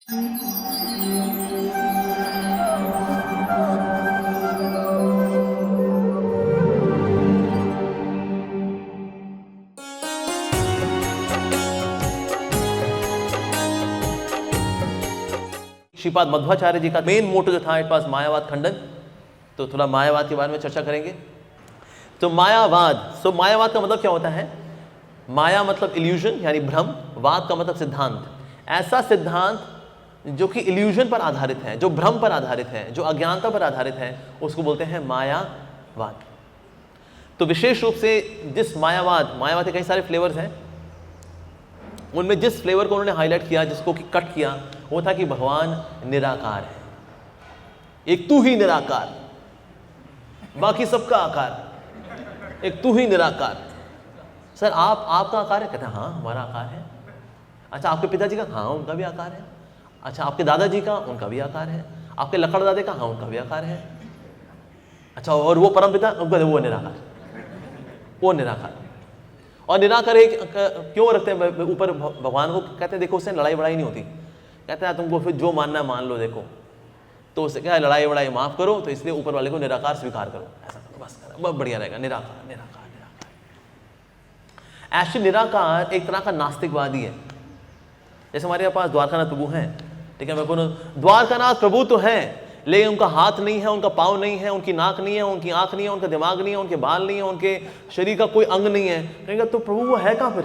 श्रीपाद मध्वाचार्य जी का main motto जो था, इट वाज मायावाद खंडन। तो थोड़ा मायावाद के बारे में चर्चा करेंगे। तो मायावाद का मतलब क्या होता है? माया मतलब इल्यूजन यानी भ्रम, वाद का मतलब सिद्धांत। ऐसा सिद्धांत जो कि इल्यूजन पर आधारित है, जो भ्रम पर आधारित है, जो अज्ञानता पर आधारित है, उसको बोलते हैं मायावाद। तो विशेष रूप से जिस मायावाद के कई सारे फ्लेवर्स हैं, उनमें जिस फ्लेवर को उन्होंने हाईलाइट किया, जिसको कि कट किया, वो था कि भगवान निराकार है, एक तू ही निराकार, बाकी सबका आकार, एक तू ही निराकार। सर आपका आकार है? कहते हैं हाँ हमारा आकार है। अच्छा आपके पिताजी का? हाँ उनका भी आकार है। अच्छा आपके दादाजी का? उनका भी आकार है। आपके लकड़ दादे का? हाँ उनका भी आकार है। अच्छा और वो परम पिता? वो निराकार, वो निराकार। और निराकार एक क्यों रखते हैं ऊपर भगवान को? कहते हैं देखो उससे लड़ाई बड़ाई नहीं होती। कहते हैं तुमको फिर जो मानना है मान लो, देखो तो उससे क्या है, लड़ाई बड़ाई माफ करो, तो इसलिए ऊपर वाले को निराकार स्वीकार करो, ऐसा करो, बस करो, बहुत बढ़िया रहेगा। निराकार निराकार निराकार। एक्चुअली निराकार एक तरह का नास्तिकवादी है। जैसे हमारे पास द्वारकानाथ प्रभु हैं, ठीक है, मैं बोलूँ द्वारकानाथ प्रभु तो हैं, लेकिन उनका हाथ नहीं है, उनका पाँव नहीं है, उनकी नाक नहीं है, उनकी आंख नहीं है, उनका दिमाग नहीं है, उनके बाल नहीं है, उनके शरीर का कोई अंग नहीं है। कहेंगे तो प्रभु वो है कहाँ फिर?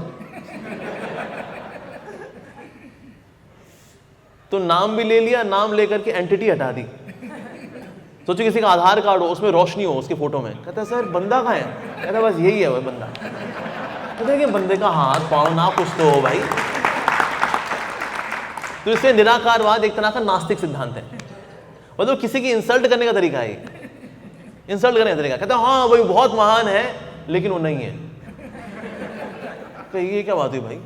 तो नाम भी ले लिया, नाम लेकर के एंटिटी हटा दी। सोचो किसी का आधार कार्ड हो, उसमें रोशनी हो उसकी फोटो में, कहता है सर बंदा कहाँ है? कहता है बस यही है वो बंदा। कहते हैं कि बंदे का हाथ पाँव ना कुछ तो हो भाई। तो इससे निराकारवाद एक तरह का नास्तिक सिद्धांत है, मतलब किसी की इंसल्ट करने का तरीका है, इंसल्ट करने का तरीका। कहता है हाँ भाई बहुत महान है लेकिन वो नहीं है। तो ये क्या बात हुई भाई,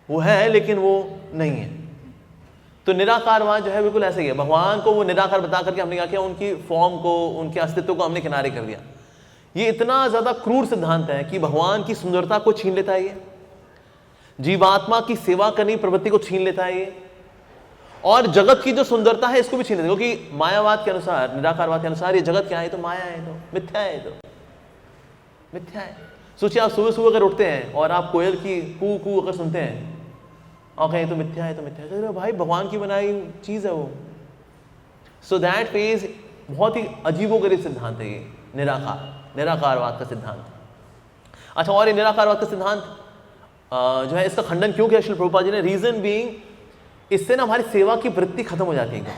वो है लेकिन वो नहीं है। तो निराकारवाद जो है बिल्कुल ऐसे ही है। भगवान को वो निराकार बता करके हमने क्या किया, उनकी फॉर्म को, उनके अस्तित्व को हमने किनारे कर दिया। ये इतना ज्यादा क्रूर सिद्धांत है कि भगवान की सुंदरता को छीन लेता है, ये जीवात्मा की सेवा करने की प्रवृत्ति को छीन लेता है, ये और जगत की जो सुंदरता है इसको भी छीन लेता है। क्योंकि मायावाद के अनुसार, निराकारवाद के अनुसार ये जगत क्या है? तो माया है, तो मिथ्या है, तो मिथ्या है। सोचिए आप सुबह सुबह अगर उठते हैं और आप कोयल की कू कू अगर सुनते हैं और कहें तो मिथ्या है, तो मिथ्या है, भाई भगवान की बनाई चीज है वो। सो दैट फेज बहुत ही अजीबोगरीब सिद्धांत है ये निराकारवाद का सिद्धांत। अच्छा और ये निराकारवाद का सिद्धांत जो है इसका खंडन क्यों किया श्रील प्रभुपाद जी ने? रीजन बीइंग इससे ना हमारी सेवा की वृत्ति खत्म हो जाती है।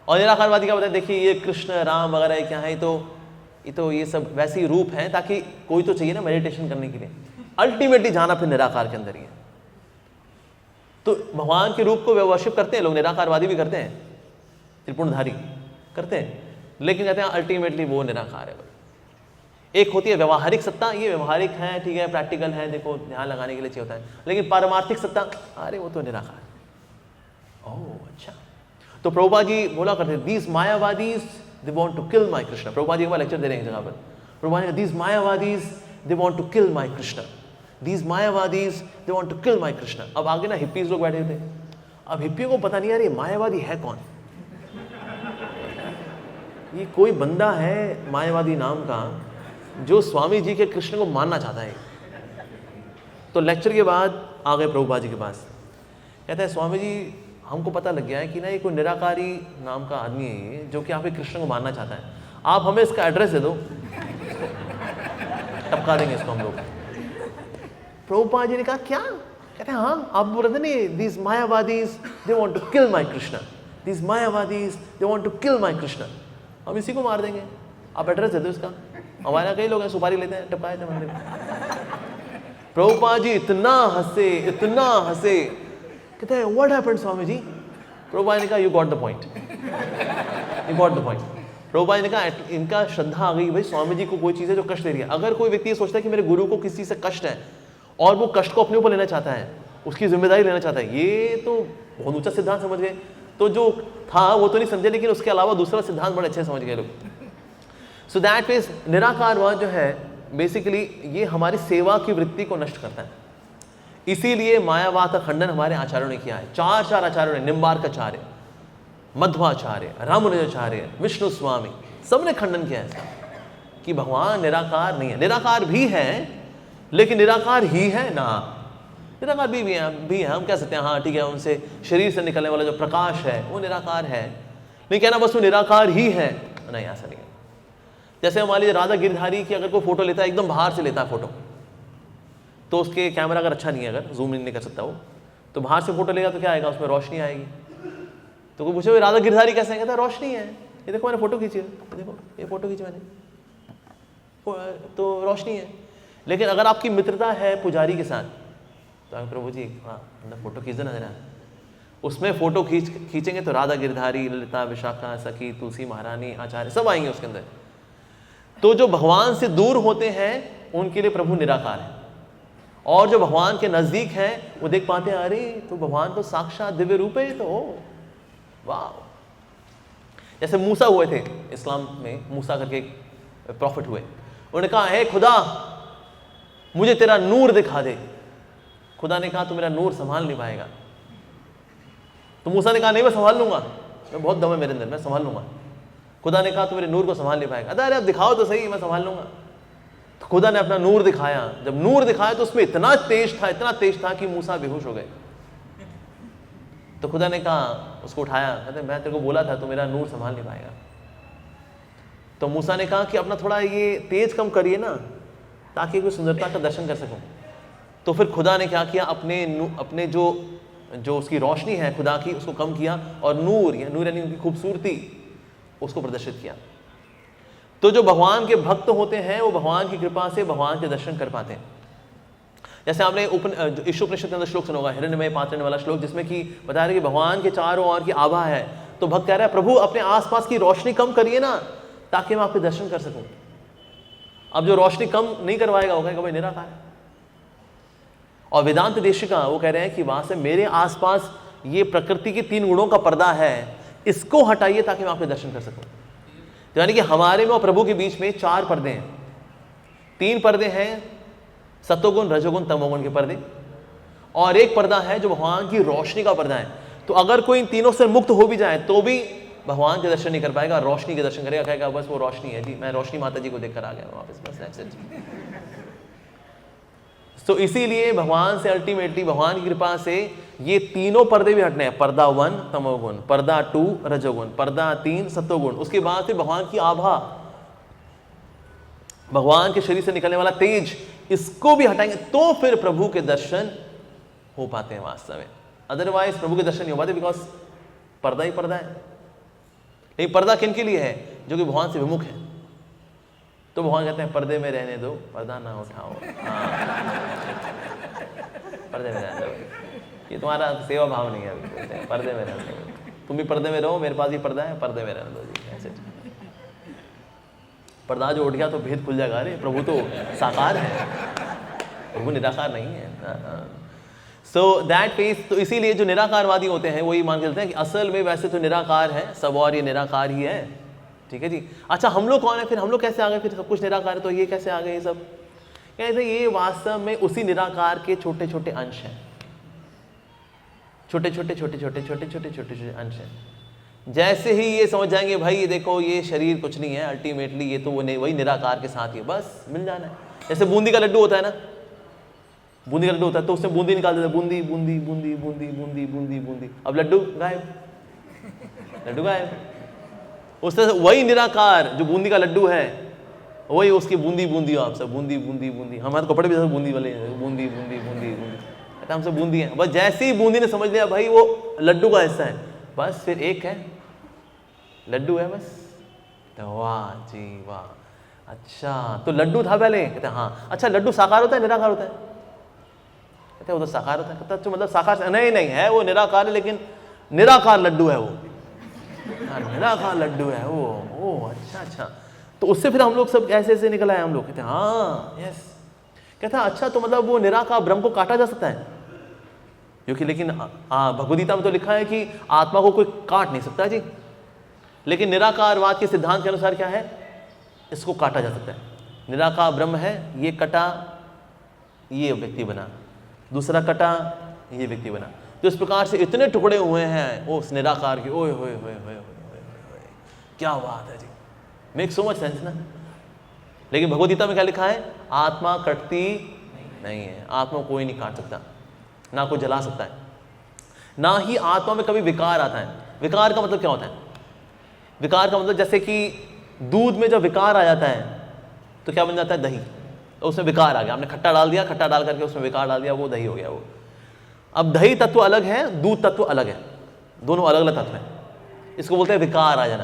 और निराकारवादी क्या बताए, देखिए ये कृष्ण राम वगैरह क्या है, तो ये सब वैसे ही रूप है, ताकि कोई तो चाहिए ना मेडिटेशन करने के लिए। अल्टीमेटली जाना फिर निराकार के अंदर ही है। तो भगवान के रूप को वे वर्शिप करते हैं लोग, निराकारवादी भी करते हैं, त्रिपुणधारी करते हैं, लेकिन कहते हैं अल्टीमेटली वो निराकार है। एक होती है व्यवहारिक सत्ता, ये व्यवहारिक है, ठीक है, प्रैक्टिकल है, देखो ध्यान लगाने के लिए चाहिए होता है, लेकिन पारमार्थिक सत्ता, अरे वो तो निराकार। ओह अच्छा। तो प्रभुपाद जी बोला करते, these Mayavadis they want to kill my Krishna. Prabhupada ji का लेक्चर दे रहे हैं जगह पर, Prabhupada ji these Mayavadis they want to kill my Krishna, these Mayavadis they want to kill my Krishna. अब आगे ना हिप्पीज लोग बैठे थे, अब हिप्पियों को पता नहीं यार ये मायावादी है कौन, ये कोई बंदा है मायावादी नाम का जो स्वामी जी के कृष्ण को मानना चाहता है। तो लेक्चर के बाद आ गए प्रभुपाद जी के पास, कहते हैं स्वामी जी हमको पता लग गया है कि ना ये कोई निराकारी नाम का आदमी है ये, जो कि आप कृष्ण को मानना चाहता है, आप हमें इसका एड्रेस दे दो, टपका देंगे इसको हम लोग। प्रभुपाद जी ने कहा क्या? कहते हैं हाँ आप बोल रहे थे नहीं, these Mayavadis they want to kill my Krishna, these Mayavadis they want to kill my Krishna, हम इसी को मार देंगे, आप एड्रेस दे दो इसका। हमारे यहाँ कई लोग हैं सुपारी लेते हैं, टपकाए थे मंदिर में। प्रभुपाद जी इतना हंसे, कहते हैं व्हाट हैपेंड स्वामी जी? प्रभुपाद ने कहा you got the point, you got the point. Prabhupada ने कहा इनका श्रद्धा आ गई भाई, स्वामी जी को कोई चीज़ है जो कष्ट दे रही है। अगर कोई व्यक्ति ये सोचता है कि मेरे गुरु को किसी से कष्ट है और वो कष्ट को अपने ऊपर लेना चाहता है, उसकी जिम्मेदारी लेना चाहता है, ये तो बहुत ऊंचा सिद्धांत समझ गए। तो जो था वो तो नहीं समझे, लेकिन उसके अलावा दूसरा सिद्धांत बड़े अच्छे समझ गए लोग। सो दैट मीन्स निराकारवाद जो है बेसिकली ये हमारी सेवा की वृत्ति को नष्ट करता है। इसीलिए मायावाद का खंडन हमारे आचार्यों ने किया है। चार आचार्यों ने, निम्बार्काचार्य, मध्वाचार्य, रामानुजाचार्य, विष्णु स्वामी, सबने खंडन किया है इसका कि भगवान निराकार नहीं है। निराकार भी है, लेकिन निराकार ही है ना, निराकार भी है। हम कह सकते हैं हाँ ठीक है, उनसे शरीर से निकलने वाला जो प्रकाश है वो निराकार है, नहीं कहना बस वो निराकार ही है, नहीं, ऐसा नहीं है। जैसे मान लीजिए राधा गिरधारी की अगर कोई फोटो लेता है, एकदम बाहर से लेता है फोटो, तो उसके कैमरा अगर अच्छा नहीं है, अगर जूम इन नहीं कर सकता वो, तो बाहर से फोटो लेगा तो क्या आएगा, उसमें रोशनी आएगी। तो कोई पूछे राधा गिरधारी कैसे है, कहता है रोशनी है, ये देखो मैंने फोटो खींची है, देखो ये फोटो खींची मैंने, तो रोशनी है। लेकिन अगर आपकी मित्रता है पुजारी के साथ, तो आप प्रभु जी हाँ अंदर फोटो खींच देना जरा, उसमें फोटो खींचेंगे तो राधा गिरधारी, ललिता, विशाखा, सखी, तुलसी महारानी, आचार्य सब आएंगे उसके अंदर। तो जो भगवान से दूर होते हैं उनके लिए प्रभु निराकार है, और जो भगवान के नजदीक हैं वो देख पाते हैं अरे तो भगवान तो साक्षात दिव्य रूप है, तो वाह। जैसे मूसा हुए थे इस्लाम में, मूसा करके एक प्रॉफिट हुए, उन्होंने कहा हे खुदा मुझे तेरा नूर दिखा दे। खुदा ने कहा तू मेरा नूर संभाल नहीं पाएगा। तो मूसा ने कहा नहीं मैं संभाल लूंगा, मैं बहुत दम है मेरे अंदर, मैं संभाल लूंगा। खुदा ने कहा तू मेरे नूर को संभाल नहीं पाएगा। अरे अब दिखाओ तो सही, मैं संभाल लूंगा। तो खुदा ने अपना नूर दिखाया। जब नूर दिखाया तो उसमें इतना तेज था कि मूसा बेहोश हो गए। तो खुदा ने कहा, उसको उठाया, कहते मैं तेरे को बोला था तू मेरा नूर संभाल नहीं पाएगा। तो मूसा ने कहा कि अपना थोड़ा ये तेज कम करिए ना, ताकि कोई सुंदरता का दर्शन कर सकूं। तो फिर खुदा ने क्या किया, अपने जो उसकी रोशनी है खुदा की, उसको कम किया और नूर यानी उनकी खूबसूरती उसको प्रदर्शित किया। तो जो भगवान के भक्त होते हैं वो भगवान की कृपा से भगवान के दर्शन कर पाते हैं। जैसे आपने ईशोपनिषद के अंदर श्लोक सुना होगा, हिरण्यमय पात्रण वाला श्लोक, जिसमें कि बता रहे कि भगवान के चारों ओर की आभा है। तो भक्त कह रहा है प्रभु अपने आसपास की रोशनी कम करिए ना, ताकि मैं आपके दर्शन कर सकूं। अब जो रोशनी कम नहीं करवाएगा वो कहेगा भाई निराकार है। और वेदांत देशिका वो कह रहे हैं कि वहां से मेरे आसपास ये प्रकृति के 3 गुणों का पर्दा है, इसको हटाइए ताकि मैं आपके दर्शन कर सकूं। तो यानी कि हमारे में और प्रभु के बीच में 4 पर्दे हैं। 3 पर्दे हैं, सत्वगुण, रजोगुण, तमोगुण के पर्दे, और एक पर्दा है जो भगवान की रोशनी का पर्दा है। तो अगर कोई इन तीनों से मुक्त हो भी जाए तो भी भगवान के दर्शन नहीं कर पाएगा, रोशनी के दर्शन करेगा, कहेगा बस वो रोशनी है जी, मैं रोशनी माता जी को देखकर आ गया वापस, बस। तो इसीलिए भगवान से अल्टीमेटली भगवान की कृपा से ये तीनों पर्दे भी हटने हैं। पर्दा 1 तमोगुण, पर्दा 2 रजोगुण, पर्दा 3 सत्वगुण। उसके बाद फिर भगवान की आभा, भगवान के शरीर से निकलने वाला तेज, इसको भी हटाएंगे तो फिर प्रभु के दर्शन हो पाते हैं वास्तव में। अदरवाइज प्रभु के दर्शन नहीं हो पाते, बिकॉज पर्दा ही पर्दा है। लेकिन पर्दा किन के लिए है? जो कि भगवान से विमुख है। तो भगवान कहते हैं पर्दे में रहने दो, पर्दा ना उठाओ। पर्दे में रहने दो, ये तुम्हारा सेवा भाव नहीं है अभी, पर्दे में रहने दो, तुम भी पर्दे में रहो, मेरे पास भी पर्दा है, पर्दे में रहने दो जी। ऐसे पर्दा जो उठ गया तो भेद खुल जाएगा। अरे प्रभु तो साकार है, प्रभु निराकार नहीं है। सो दैट फेस, तो इसीलिए जो निराकारवादी होते हैं वो ये मान के चलते हैं कि असल में वैसे तो निराकार है सब, और ये निराकार ही है। ठीक है जी। अच्छा हम लोग कौन है फिर? हम लोग कैसे आ गए? फिर सब कुछ निराकार है तो ये कैसे आ गए? ये सब कहते हैं ये वास्तव में उसी निराकार के छोटे छोटे अंश हैं, छोटे छोटे अंश हैं। जैसे ही ये समझ जाएंगे भाई ये देखो ये शरीर कुछ नहीं है, अल्टीमेटली ये तो वो नहीं, वही निराकार के साथ ही बस मिल जाना है। जैसे बूंदी का लड्डू होता है ना, बूंदी का लड्डू होता है तो उससे बूंदी निकाल देते हैं, बूंदी बूंदी बूंदी बूंदी बूंदी बूंदी बूंदी, अब लड्डू गायब, लड्डू गायब। उस तरह वही निराकार जो बूंदी का लड्डू है वही उसकी बूंदी बूंदी, आप सब बूंदी बूंदी बूंदी। हमारे कपड़े भी सब बूंदी वाले हैं, बूंदी बूंदी बूंदी बूंदी, हम सब बूंदी हैं। बस जैसे ही बूंदी ने समझ लिया भाई वो लड्डू का हिस्सा है, बस फिर एक है लड्डू है बस। तो वाह जी वाह, अच्छा तो लड्डू था पहले? कहते हाँ। अच्छा लड्डू साकार होता है निराकार होता है? कहते वो तो साकार होता है। कहता अच्छा मतलब साकार नहीं है, वो निराकार है, लेकिन निराकार लड्डू है वो, निराकार लड्डू है वो। ओ अच्छा। तो उससे फिर हम लोग सब ऐसे ऐसे निकल आए हम लोग। कहते हाँ यस। कहता अच्छा तो मतलब वो निराकार ब्रह्म को काटा जा सकता है? क्योंकि लेकिन भगवद्गीता में तो लिखा है कि आत्मा को कोई काट नहीं सकता जी, लेकिन निराकारवाद के सिद्धांत के अनुसार क्या है? इसको काटा जा सकता है। निराकार ब्रह्म है, ये कटा, ये व्यक्ति बना, दूसरा कटा, ये व्यक्ति बना। तो इस प्रकार से इतने टुकड़े हुए हैं उस निराकार के। ओए होए होए होए, क्या बात है जी, मेक सो मच सेंस ना। लेकिन भगवद गीता में क्या लिखा है? आत्मा कटती नहीं है, आत्मा कोई नहीं काट सकता, ना कोई जला सकता है, ना ही आत्मा में कभी विकार आता है। विकार का मतलब क्या होता है? विकार का मतलब जैसे कि दूध में जब विकार आ जाता है तो क्या बन जाता है? दही। तो उसमें विकार आ गया, आपने खट्टा डाल दिया, खट्टा डाल करके उसमें विकार डाल दिया, वो दही हो गया वो। अब दही तत्व अलग है, दूध तत्व अलग है, दोनों अलग अलग तत्व हैं। इसको बोलते हैं विकार आ जाना।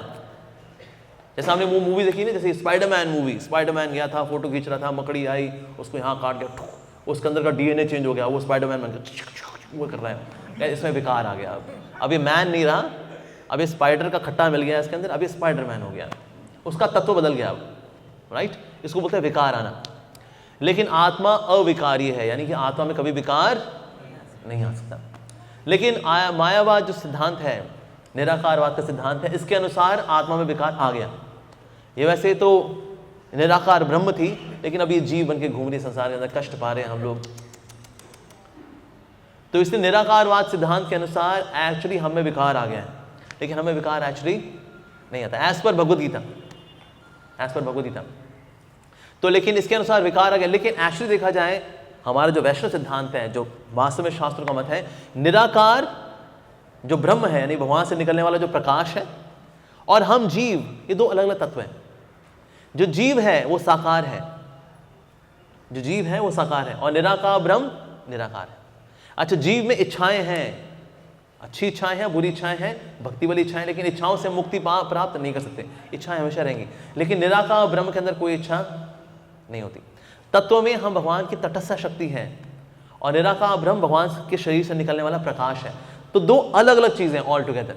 जैसे हमने वो मूवी देखी ना, जैसे स्पाइडरमैन मूवी, स्पाइडरमैन गया था, फोटो खींच रहा था, मकड़ी आई, उसको यहाँ काट दिया, उसके अंदर का डीएनए चेंज हो गया, वो स्पाइडरमैन बन गया, वो कर रहा है, इसमें विकार आ गया। अब ये मैन नहीं रहा, अब ये स्पाइडर का खट्टा मिल गया इसके अंदर, अब ये स्पाइडरमैन हो गया, उसका तत्व बदल गया अब, राइट। इसको बोलते हैं विकार आना। लेकिन आत्मा अविकारी है, यानी कि आत्मा में कभी विकार नहीं आ सकता। लेकिन मायावाद जो सिद्धांत है, निराकारवाद का सिद्धांत है, इसके अनुसार आत्मा में विकार आ गया। ये वैसे तो निराकार ब्रह्म थी, लेकिन अब ये जीव बन के घूम रही संसार के अंदर, कष्ट पा रहे हैं हम लोग। तो इसलिए निराकारवाद सिद्धांत के अनुसार एक्चुअली हमें विकार आ गया है, लेकिन हमें विकार एक्चुअली नहीं आता as per Bhagavad Gita, as per Bhagavad Gita. तो लेकिन इसके अनुसार विकार आ गया। लेकिन एक्चुअली देखा जाए, हमारा जो वैष्णव सिद्धांत है, जो वास्तव में शास्त्रों का मत है, निराकार जो ब्रह्म है, यानी भगवान से निकलने वाला जो प्रकाश है, और हम जीव, ये दो अलग अलग तत्व हैं। जो जीव है वो साकार है, जो जीव है वो साकार है, और निराकार ब्रह्म निराकार है। अच्छा, जीव में इच्छाएं हैं, अच्छी इच्छाएं हैं, बुरी इच्छाएं हैं, भक्ति वाली इच्छाएं, लेकिन इच्छाओं से मुक्ति प्राप्त नहीं कर सकते, इच्छाएं हमेशा रहेंगी। लेकिन निराकार ब्रह्म के अंदर कोई इच्छा नहीं होती। तत्व में हम भगवान की तटस्थ शक्ति है, और निराकार ब्रह्म भगवान के शरीर से निकलने वाला प्रकाश है। तो दो अलग अलग चीजें, ऑल टुगेदर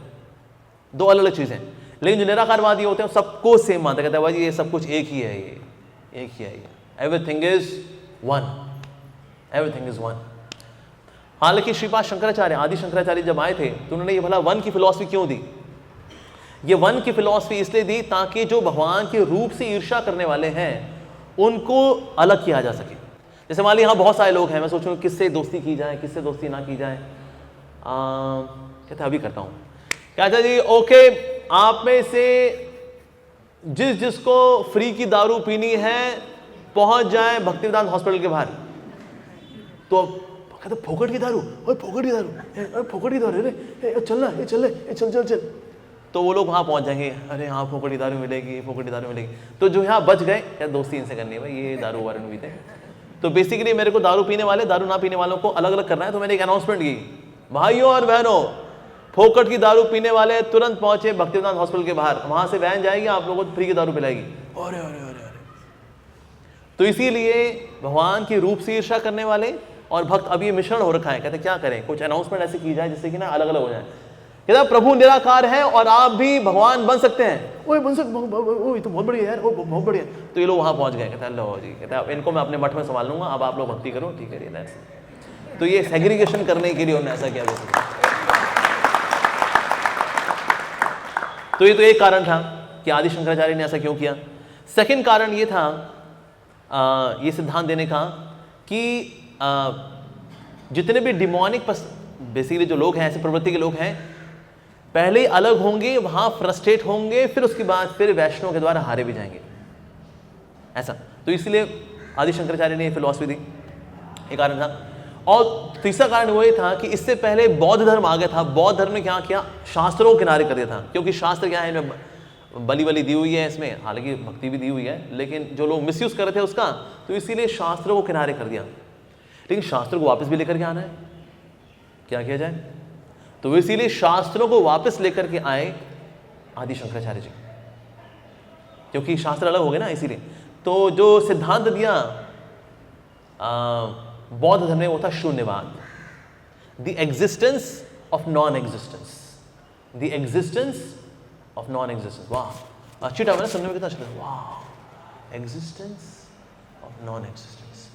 दो अलग अलग चीजें। लेकिन जो निराकारवादी होते हैं सबको सेम मानते, कहते हैं भाई ये सब कुछ एक ही है, ये एक ही है, ये everything is one, everything is one. हालांकि श्रीपाद शंकराचार्य, आदि शंकराचार्य जब आए थे तो उन्होंने ये भला वन की फिलॉसफी क्यों दी? ये वन की फिलॉसफी इसलिए दी ताकि जो भगवान के रूप से ईर्ष्या करने वाले हैं उनको अलग किया जा सके। जैसे मान लीजिए यहाँ बहुत सारे लोग हैं, मैं सोचूं किससे दोस्ती की जाए, किससे दोस्ती ना की जाए। कहते अभी करता हूँ, कहता जी ओके, आप में से जिसको फ्री की दारू पीनी है पहुंच जाए भक्तिवेदांत हॉस्पिटल के बाहर। तो कहते फोकट की दारू, ओए फोकट की दारू, अरे फोकट की दारू, अरे चलना, ये चल ले, चल चल चल। तो वो लोग वहाँ पहुँच जाएंगे, अरे हाँ फोकट की दारू मिलेगी, फोकट की दारू मिलेगी। तो जो यहाँ बच गए, क्या दोस्ती इनसे करनी है भाई, ये दारू वारू नहीं पीते। तो बेसिकली मेरे को दारू पीने वाले, दारू ना पीने वालों को अलग अलग करना है। तो मैंने एक अनाउंसमेंट की, भाइयों और बहनों, फोकट की दारू पीने वाले तुरंत पहुंचे भक्तिवेदांत हॉस्पिटल के बाहर, वहां से वैन जाएगी, आप लोगों को फ्री की दारू पिलाएगी। अरे अरे अरे अरे। तो इसीलिए भगवान के रूप से ईर्ष्या करने वाले और भक्त, अब ये मिश्रण हो रखा है। कहते क्या करें, कुछ अनाउंसमेंट ऐसी की जाए जिससे कि ना अलग अलग हो जाए। कहता प्रभु निराकार है और आप भी भगवान बन सकते हैं। ओए बन सकते, ओ ये तो बहुत बढ़िया यार, ओ बहुत बढ़िया। तो ये लोग वहां पहुंच गए। कहता लो जी, कहता इनको मैं अपने मठ में संभाल लूंगा, अब आप लोग भक्ति करो, ठीक है। तो ये सेग्रीगेशन करने के लिए उन्होंने ऐसा किया। तो ये तो एक कारण था कि आदि शंकराचार्य ने ऐसा क्यों किया। सेकंड कारण ये था ये सिद्धांत देने का कि जितने भी डिमोनिक बेसिकली जो लोग हैं, ऐसे प्रवृत्ति के लोग हैं, पहले अलग होंगे, वहां फ्रस्ट्रेट होंगे, फिर उसके बाद फिर वैष्णव के द्वारा हारे भी जाएंगे, ऐसा। तो इसलिए आदि शंकराचार्य ने ये फिलॉसफी दी, एक कारण था। और तीसरा कारण वो ये था कि इससे पहले बौद्ध धर्म आ गया था। बौद्ध धर्म ने क्या किया, शास्त्रों को किनारे कर दिया था, क्योंकि शास्त्र क्या है, इनमें बलि दी हुई है, इसमें हालांकि भक्ति भी दी हुई है, लेकिन जो लोग मिसयूज कर रहे थे उसका, तो इसीलिए शास्त्रों को किनारे कर दिया। लेकिन शास्त्रों को वापस भी लेकर के आना है, क्या किया जाए? तो इसीलिए शास्त्रों को वापस लेकर के आए आदि शंकराचार्य जी, क्योंकि शास्त्र अलग हो गए ना, इसीलिए। तो जो सिद्धांत दिया बौद्ध धर्म में वो था शून्यवाद, the existence of non existence, the existence of non existence. वाह, अच्छी टाइम है सुनने में, कितना अच्छा लगा। वाह, एग्जिस्टेंस ऑफ नॉन एग्जिस्टेंस।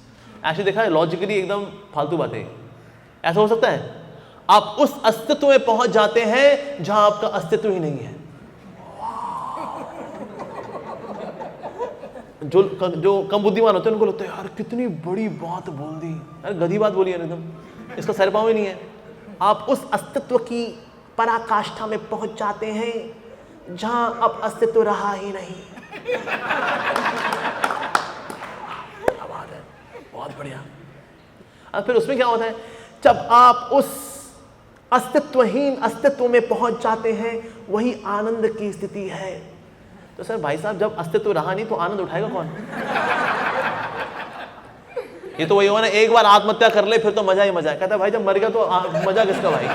ऐसे देखा है लॉजिकली एकदम फालतू बातें। ऐसा हो सकता है आप उस अस्तित्व में पहुंच जाते हैं जहां आपका अस्तित्व ही नहीं है। जो कम बुद्धिमान होते हैं उनको लगता है यार कितनी बड़ी बात बोल दी, यार गधी बात बोली है एकदम, इसका सर पाँव ही नहीं है। आप उस अस्तित्व की पराकाष्ठा में पहुंच जाते हैं जहां अब अस्तित्व रहा ही नहीं। क्या बात है, बहुत बढ़िया। अब फिर उसमें क्या होता है, जब आप उस अस्तित्वहीन अस्तित्व में पहुंच जाते हैं, वही आनंद की स्थिति है। तो सर भाई साहब, जब अस्तित्व रहा नहीं तो आनंद उठाएगा कौन? ये तो वही होगा ना, एक बार आत्महत्या कर ले फिर तो मजा ही मजा है। कहता है भाई जब मर गया तो मजा किसका भाई?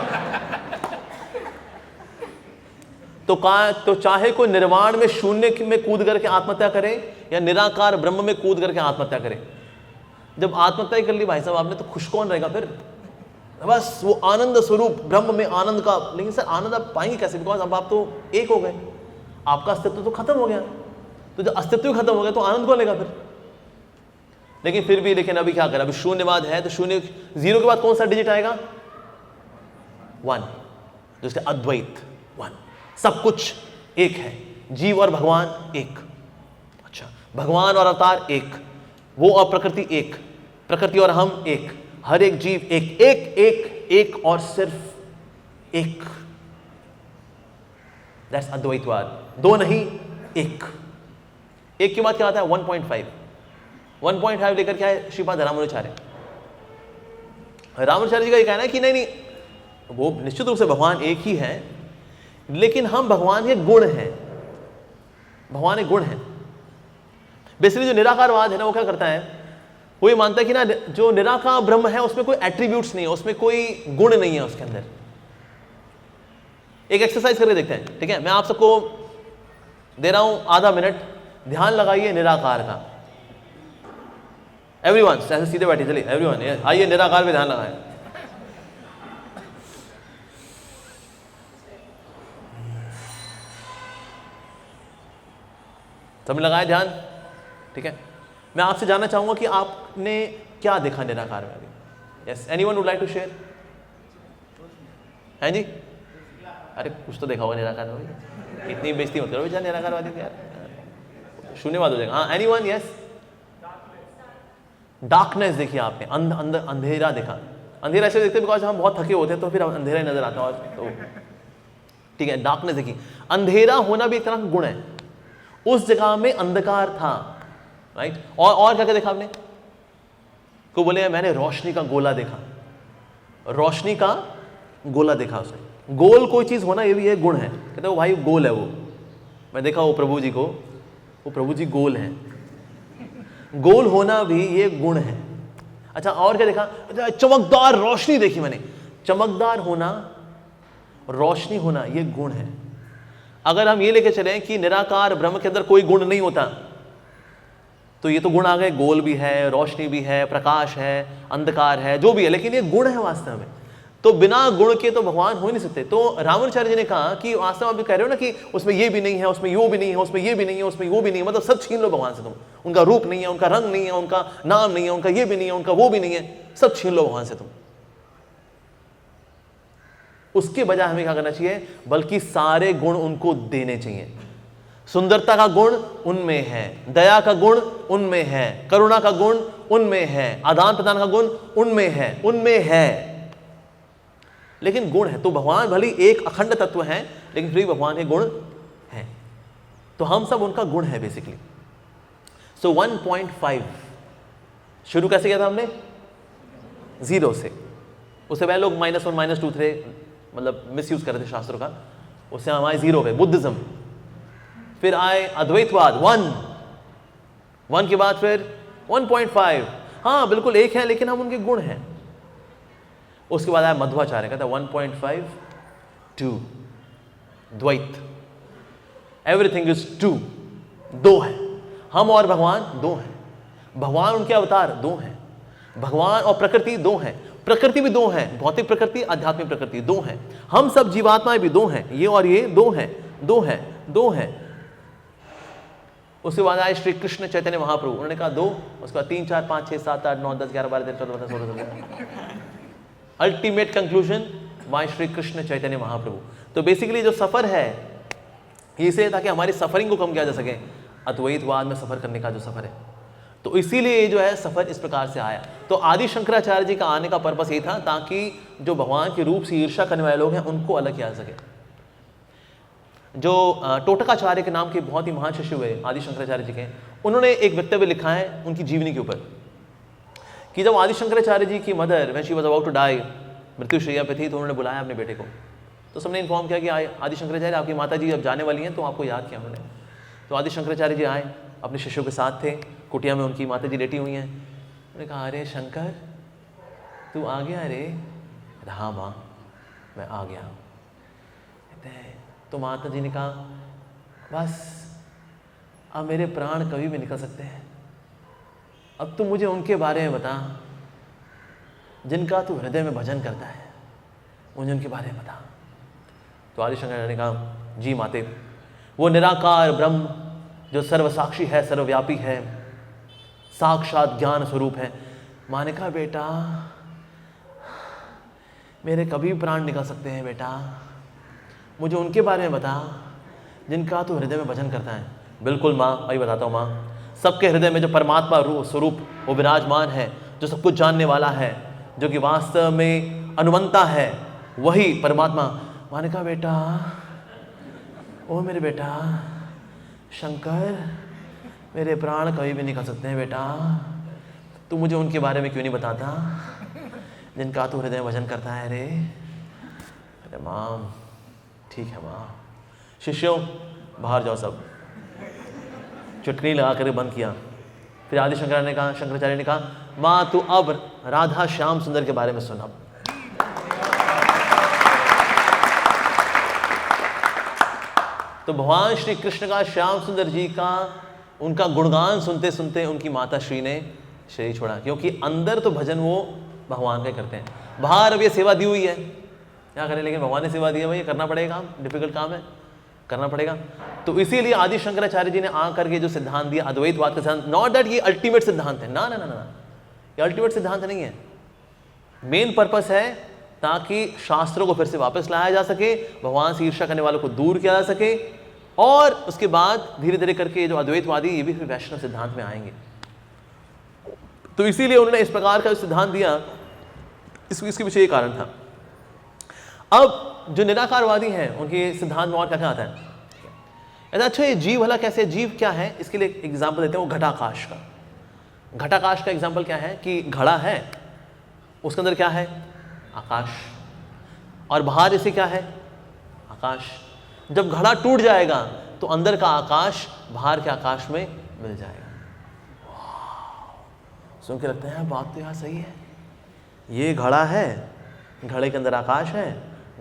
तो चाहे कोई निर्वाण में शून्य में कूद करके आत्महत्या करे या निराकार ब्रह्म में कूद करके आत्महत्या करे, जब आत्महत्या ही कर ली भाई साहब आपने, तो खुश कौन रहेगा फिर? बस वो आनंद स्वरूप ब्रह्म में आनंद का। लेकिन सर आनंद आप पाएंगे कैसे? बिकॉज अब आप तो एक हो गए, आपका अस्तित्व तो खत्म हो गया। तो जब अस्तित्व खत्म हो गया तो आनंद कौन लेगा फिर? लेकिन अभी क्या करें, अभी शून्यवाद है, तो शून्य, जीरो के बाद कौन सा डिजिट आएगा? 1, जिसके अद्वैत 1, सब कुछ एक है, जीव और भगवान एक। अच्छा, भगवान और अवतार एक, वो और प्रकृति एक, प्रकृति और हम एक, हर एक जीव एक, एक एक एक और सिर्फ एक। दैट्स अद्वैतवाद, दो नहीं एक। एक के बाद क्या आता है? 1.5। 1.5 लेकर क्या है? श्रीपाद रामानुचार्य जी का ये कहना है कि नहीं, वो निश्चित रूप से भगवान एक ही है, लेकिन हम भगवान के गुण हैं। भगवान एक गुण है। बेसिकली जो निराकारवाद है ना, वो क्या करता है, वो ये मानता है कि ना जो निराकार ब्रह्म है उसमें कोई एट्रीब्यूट्स नहीं है, उसमें कोई गुण नहीं है उसके अंदर। एक एक्सरसाइज करके देखते हैं, ठीक है? मैं आप सबको दे रहा हूं आधा मिनट, ध्यान लगाइए निराकार का। एवरीवन ऐसे सीधे बैठिए, चलिए एवरीवन आइए निराकार पे ध्यान लगाएं। सबने लगाया ध्यान? ठीक है, मैं आपसे जानना चाहूंगा कि आपने क्या देखा निराकार में अभी? Yes, anyone would like to share? हैं जी? अरे कुछ तो देखा होगा निराकार में, इतनी बेइज्जती मत करो बेचारा निराकारवादी को यार, शून्यवाद हो जाएगा। हाँ, एनीवन? यस, डार्कनेस देखी आपने, अंधेरा देखा। अंधेरा ऐसे देखते बिकॉज हम बहुत थके होते हैं तो फिर अंधेरा ही नजर आता है, और तो ठीक है, डार्कनेस देखी। अंधेरा होना भी एक तरह का गुण है, उस जगह में अंधकार था, राइट? और क्या क्या देखा आपने? को बोले मैंने रोशनी का गोला देखा, रोशनी का गोला देखा। उसने गोल कोई चीज होना ये भी एक गुण है। कहते वो भाई गोल है, वो मैं देखा वो प्रभु जी को, वो प्रभु जी गोल हैं, गोल होना भी ये गुण है। अच्छा, और क्या देखा? चमकदार रोशनी देखी मैंने, चमकदार होना, रोशनी होना ये गुण है। अगर हम ये लेके चलें कि निराकार ब्रह्म के अंदर कोई गुण नहीं होता, तो ये तो गुण आ गए, गोल भी है, रोशनी भी है, प्रकाश है, अंधकार है, जो भी है, लेकिन ये गुण है वास्तव में। तो बिना गुण के तो भगवान हो ही नहीं सकते। तो रामानुचार्य जी ने कहा कि वास्तव में आप कह रहे हो ना कि उसमें ये भी नहीं है, उसमें यो भी नहीं है, उसमें ये भी नहीं है, उसमें वो भी नहीं है, मतलब सब छीन लो भगवान से तुम। उनका रूप नहीं है, उनका रंग नहीं है, उनका नाम नहीं है, उनका ये भी नहीं है, उनका वो भी नहीं है, सब छीन लो भगवान से तुम। उसके बजाय हमें क्या करना चाहिए? बल्कि सारे गुण उनको देने चाहिए। सुंदरता का गुण उनमें है, दया का गुण उनमें है, करुणा का गुण उनमें है, आदान प्रदान का गुण उनमें है, उनमें है। लेकिन गुण है तो भगवान भले एक अखंड तत्व है, लेकिन फिर भी भगवान के गुण हैं, तो हम सब उनका गुण है बेसिकली। सो 1.5 शुरू कैसे किया था हमने? 0 से। उससे पहले लोग -1 -2 थे, मतलब मिसयूज कर रहे थे शास्त्रों का। उससे हम आए 0 पे, बुद्धिज्म। फिर आए अद्वैतवाद 1 के बाद फिर 1.5। हाँ बिल्कुल एक है, लेकिन हम उनके गुण हैं। उसके बाद आया मध्वाचार्य, कहता 1.5 2 द्वैत, एवरीथिंग इज 2, 2 है। हम और भगवान 2 हैं, भगवान उनके अवतार 2 हैं, भगवान और प्रकृति 2 हैं, प्रकृति भी 2 है, भौतिक प्रकृति, आध्यात्मिक प्रकृति 2 है, हम सब जीवात्माएं भी 2 हैं, ये और ये 2 हैं, 2 हैं, 2 हैं। उसके बाद आए श्री कृष्ण चैतन्य महाप्रभु, उन्होंने कहा 2, उसके बाद 3 4 5 6 7 8 9 10 11 12 13 14 15 16 17। Ultimate conclusion by Shri Krishna Chaitanya Mahaprabhu. तो बेसिकली जो सफर है ये इसलिए ताकि हमारी सफरिंग को कम किया जा सके। अद्वैतवाद में सफ़र करने का जो सफ़र है। तो इसीलिए ये जो है सफ़र इस प्रकार से आया। तो आदि शंकराचार्य जी का आने का पर्पस ये था ताकि जो भगवान के रूप से ईर्ष्या करने वाले लोग हैं उनको अलग किया जा सके। जो टोटकाचार्य के नाम के बहुत ही महान शिष्य हुए आदि शंकराचार्य जी के, उन्होंने एक वक्तव्य लिखा है उनकी जीवनी के ऊपर कि जब आदि शंकराचार्य जी की mother when she was about to die, मृत्युशैया पे थी, तो उन्होंने बुलाया अपने बेटे को। तो सबने इन्फॉर्म किया कि आदि शंकराचार्य आपकी माता जी अब जाने वाली हैं, तो आपको याद किया उन्होंने। तो आदि शंकराचार्य जी आए, अपने शिष्यों के साथ थे, कुटिया में उनकी माता जी लेटी हुई हैं। उन्होंने कहा, अरे शंकर तू आ गया? अरे हाँ माँ मैं आ गया। कहते हैं तो माता जी ने कहा, बस अब मेरे प्राण कभी भी निकल सकते हैं, अब तू मुझे उनके बारे में बता जिनका तू हृदय में भजन करता है, मुझे उनके बारे में बता। तो आदि शंकराचार्य ने कहा, जी माते, वो निराकार ब्रह्म जो सर्वसाक्षी है, सर्वव्यापी है, साक्षात ज्ञान स्वरूप है। माँ ने कहा, बेटा मेरे कभी भी प्राण निकल सकते हैं बेटा, मुझे उनके बारे में बता जिनका तू हृदय में भजन करता है। बिल्कुल माँ, वही बताता हूँ माँ, सबके हृदय में जो परमात्मा स्वरूप वो विराजमान है, जो सब कुछ जानने वाला है, जो कि वास्तव में अनुमंता है, वही परमात्मा। माँ ने कहा, बेटा ओ मेरे बेटा शंकर, मेरे प्राण कभी भी निकल सकते हैं बेटा, तू मुझे उनके बारे में क्यों नहीं बताता जिनका तू हृदय में भजन करता है। अरे माँ ठीक है माँ। शिष्यों बाहर जाओ सब। चुटकी लगा कर बंद किया। फिर आदि शंकराचार्य ने कहा, माँ तू अब राधा श्याम सुंदर के बारे में सुन। अब तो भगवान श्री कृष्ण का, श्याम सुंदर जी का, उनका गुणगान सुनते सुनते उनकी माता श्री ने शरीर छोड़ा, क्योंकि अंदर तो भजन वो भगवान का करते हैं, बाहर अब ये सेवा दी हुई है, क्या करें, लेकिन भगवान ने सेवा दी है भाई, करना पड़ेगा, काम डिफिकल्ट काम है, करना पड़ेगा। तो इसीलिए आदि शंकराचार्य जी ने आकर के जो सिद्धांत दिया अद्वैतवाद का सिद्धांत, नॉट दैट ये अल्टीमेट सिद्धांत है, ना ना ना ना, ये अल्टीमेट सिद्धांत नहीं है। मेन पर्पस है ताकि शास्त्रों को फिर से वापस लाया जा सके, भगवान से ईर्ष्या करने वालों को दूर किया जा सके, और उसके बाद धीरे धीरे करके जो अद्वैतवादी ये भी फिर वैष्णव सिद्धांत में आएंगे। तो इसीलिए उन्होंने इस प्रकार का सिद्धांत दिया, इसके पीछे ये कारण था। अब जो निराकारवादी हैं उनके सिद्धांत में और क्या क्या आता है। अच्छा ये जीव भला कैसे, जीव क्या है, इसके लिए एग्जाम्पल देते हैं वो घटाकाश का। घटाकाश का एग्जाम्पल क्या है कि घड़ा है, उसके अंदर क्या है, आकाश, और बाहर इसे क्या है, आकाश। जब घड़ा टूट जाएगा तो अंदर का आकाश बाहर के आकाश में मिल जाएगा। सुन के लगता है बात तो यार सही है, ये घड़ा है, घड़े के अंदर आकाश है,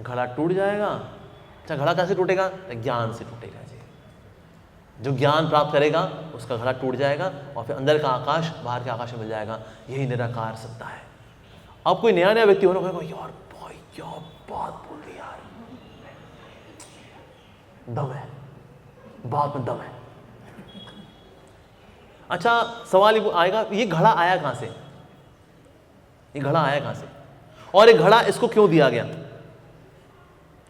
घड़ा टूट जाएगा। अच्छा घड़ा कैसे टूटेगा, ज्ञान से टूटेगा जी, जो ज्ञान प्राप्त करेगा उसका घड़ा टूट जाएगा और फिर अंदर का आकाश बाहर के आकाश में मिल जाएगा। यही निराकार सत्ता है। अब कोई नया नया व्यक्ति होना कहेगा, यार भाई क्या बात बोल दी यार, दम है, बात में दम है। अच्छा सवाल ये आएगा, ये घड़ा आया कहां से, ये घड़ा आया कहां से, और ये घड़ा इसको क्यों दिया गया।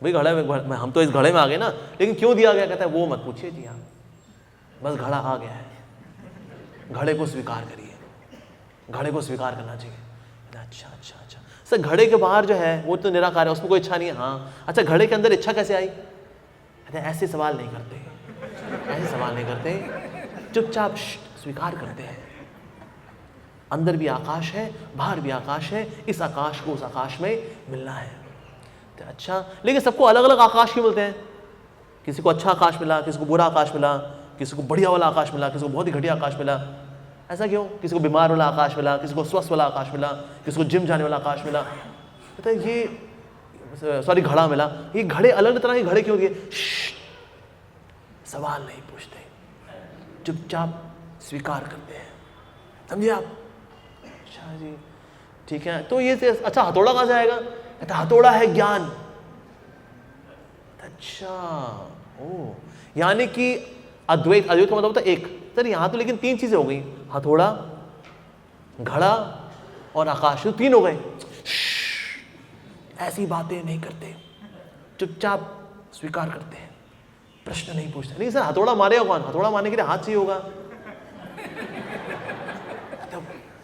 भाई घड़े में, हम तो इस घड़े में आ गए ना, लेकिन क्यों दिया गया, कहता है वो मत पूछिए जी आप, बस घड़ा आ गया है, घड़े को स्वीकार करिए, घड़े को स्वीकार करना चाहिए। अच्छा अच्छा अच्छा सर, घड़े के बाहर जो है वो तो निराकार है, उसमें कोई इच्छा नहीं है। हाँ अच्छा घड़े के अंदर इच्छा कैसे आई, कहते ऐसे सवाल नहीं करते, ऐसे सवाल नहीं करते, चुपचाप स्वीकार करते हैं। अंदर भी आकाश है, बाहर भी आकाश है, इस आकाश को उस आकाश में मिलना है। तो अच्छा लेकिन सबको अलग अलग आकाश क्यों मिलते हैं, किसी को अच्छा आकाश मिला, किसी को बुरा आकाश मिला, किसी को बढ़िया वाला आकाश मिला, किसी को बहुत ही घटिया आकाश मिला, ऐसा क्यों, किसी को बीमार वाला आकाश मिला, किसी को स्वस्थ वाला आकाश मिला, किसी को जिम जाने वाला आकाश मिला, कहते हैं ये सॉरी घड़ा मिला, ये घड़े अलग तरह के घड़े क्यों दिए, सवाल नहीं पूछते, चुपचाप स्वीकार करते हैं, समझिए आप। अच्छा जी ठीक है, तो ये अच्छा हथौड़ा कहाँ से आएगा, कहता हथौड़ा है ज्ञान। अच्छा ओ, यानी कि अद्वैत, अद्वैत का मतलब होता है एक, सर यहाँ तो लेकिन तीन चीजें हो गई, हथौड़ा, घड़ा और आकाश, तो तीन हो गए। ऐसी बातें नहीं करते, चुपचाप स्वीकार करते हैं। प्रश्न नहीं पूछते। नहीं सर, हथौड़ा मारेगा कौन? हथौड़ा मारने के लिए हाथ चाहिए होगा।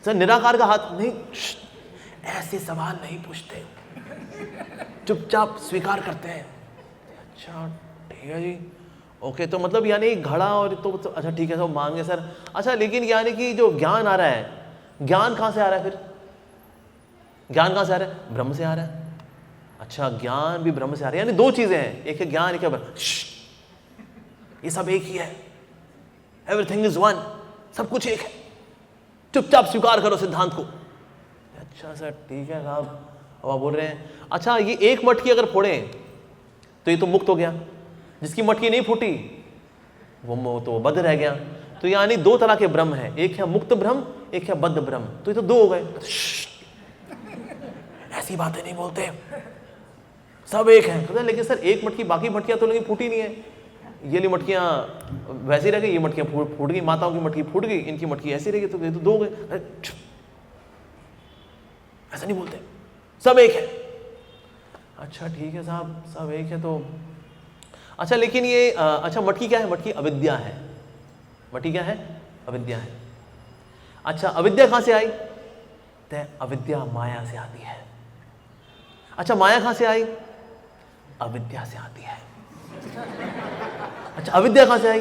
सर निराकार का हाथ नहीं, ऐसे सवाल नहीं पूछते, चुपचाप स्वीकार करते हैं। अच्छा ठीक है जी, ओके। तो मतलब यानी घड़ा और तो अच्छा ठीक है, तो मांगे सर। अच्छा लेकिन यानी कि जो ज्ञान आ रहा है, ज्ञान कहाँ से आ रहा है? फिर ज्ञान कहाँ से आ रहा है? ब्रह्म से आ रहा है। अच्छा, ज्ञान भी ब्रह्म से आ रहा है, यानी दो चीजें हैं, एक है ज्ञान, एक है ब्रह्म। ये सब एक ही है, एवरीथिंग इज वन, सब कुछ एक है, चुपचाप स्वीकार करो सिद्धांत को। अच्छा सर ठीक है साहब, अब आप बोल रहे हैं अच्छा ये एक मटकी अगर फोड़े तो ये तो मुक्त हो गया, जिसकी मटकी नहीं फूटी वो तो बद्ध रह गया। तो यानी दो तरह के ब्रह्म है, एक है मुक्त ब्रह्म, एक है बद्ध ब्रह्म। तो ये तो दो हो गए। ऐसी बातें नहीं बोलते, सब एक है। लेकिन सर एक मटकी, बाकी मटकियां तो लेकिन फूटी नहीं है, ये वाली मटकियां वैसी रह गई, ये मटकियां फूट गई, माताओं की मटकी फूट गई, इनकी मटकी ऐसी रह गई, तो ये तो दो हो गए। ऐसा नहीं बोलते, सब एक है। अच्छा ठीक है साहब, सब एक है तो अच्छा, लेकिन ये अच्छा मटकी क्या है? मटकी अविद्या है। मटकी क्या है? अविद्या है। अच्छा अविद्या कहां से आई? तो अविद्या माया से आती है। अच्छा माया कहां से आई? अविद्या से आती है। अच्छा अविद्या कहां से आई?